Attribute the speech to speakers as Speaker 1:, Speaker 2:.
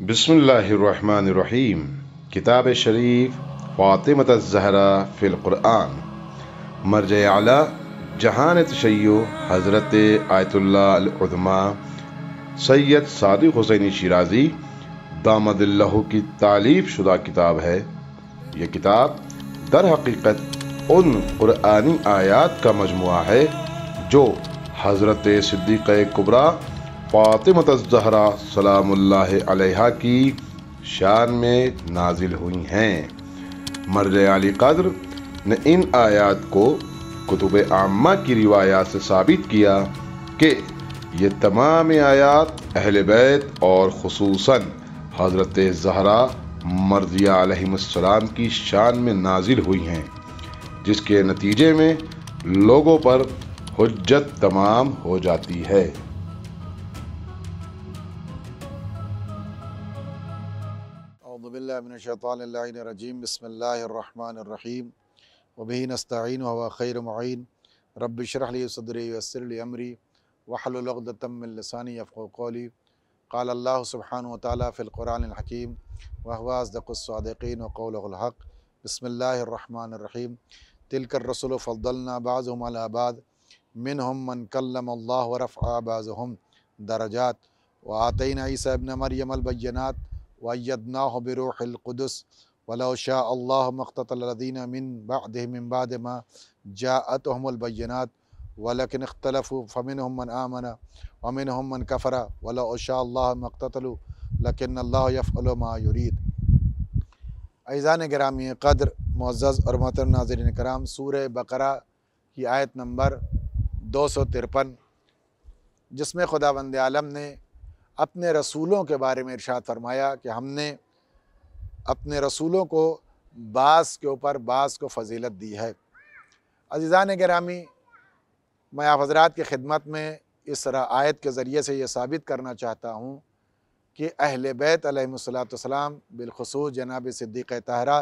Speaker 1: बिस्मिल्लाहिर्रहमानिर्रहीम। किताब शरीफ फ़ातिमत ज़हरा फ़िल क़ुरआन। मर्ज आला जहान तशय्यो हज़रत आयतुल्लाह अल उज़मा सैयद सादिक़ हुसैनी शिराज़ी दामदिल्लहु की तालीफ़ शुदा किताब है। ये किताब दर हकीकत उन क़ुरआनी आयात का मजमुआ है जो हज़रत सिद्दीक़ा कुबरा फ़ातिमत ज़हरा सलामुल्लाहि अलैहा की शान में नाजिल हुई हैं। मर्ज आली क़द्र ने इन आयात को कुतुब आम्मा की रिवायात से साबित किया कि ये तमाम आयात अहले बैत और खुसूसन हज़रत ज़हरा मर्ज़िया अलैहिस्सलाम की शान में नाजिल हुई हैं, जिसके नतीजे में लोगों पर हुज्जत तमाम हो जाती है।
Speaker 2: औज़ु बिल्लाहि मिनश्शैतानिर्रजीम बिस्मिल्लाहिर्रहमानिर्रहीम वबिही नस्तईन व हुवा खैरुल मुईन रब्बि इश्रह ली सदरी वयस्सिर ली अमरी वहलुल उक़दतम मिन लिसानी यफ़क़हू क़ौली क़ाल अल्लाहु सुब्हानहु व तआला फ़िल क़ुरआनिल हकीम व हुवा अस्दक़ुस सादिक़ीन व क़ौलुहुल हक़। बिस्मिल्लाहिर्रहमानिर्रहीम। तिलकर रसूल फ़द्दलना बअज़हुम अला बअज़ मिनहुम मन कल्लमल्लाहु व रफ़अ बअज़हुम दरजात व आतैना ईसा इब्न मरियमल बय्यिनात व अय्यदनाहु बिरूहिल क़ुदस वलौ शाअ अल्लाहु मक़्ततल लज़ीना मिन बअदिहिम मिन बअदि मा जाअतहुमुल बय्यिनात वलकिन इख्तलफ़ू फ़मिनहुम मन आमन व मिनहुम मन कफ़र वलौ शाअ अल्लाहु मक़्ततलू लकिन्नल्लाह यफ़अलु मा युरीद। अज़ीज़ान गिरामी क़द्र मुअज़्ज़ज़ और मोहतरम नाज़रीन कराम, सूरह बक़रा की आयत नंबर 253, जिसमें खुदावंद आलम ने अपने रसूलों के बारे में इरशाद फरमाया कि हमने अपने रसूलों को बास के ऊपर बास को फ़जीलत दी है। अज़ीज़ान गिरामी, मैं आप हज़रात की खिदमत में इस आयत के ज़रिए से ये साबित करना चाहता हूँ कि अहले बैत अलैहिमुस्सलातु वस्सलाम बिलख़ुसूस जनाब सिद्दीक़ा ताहरा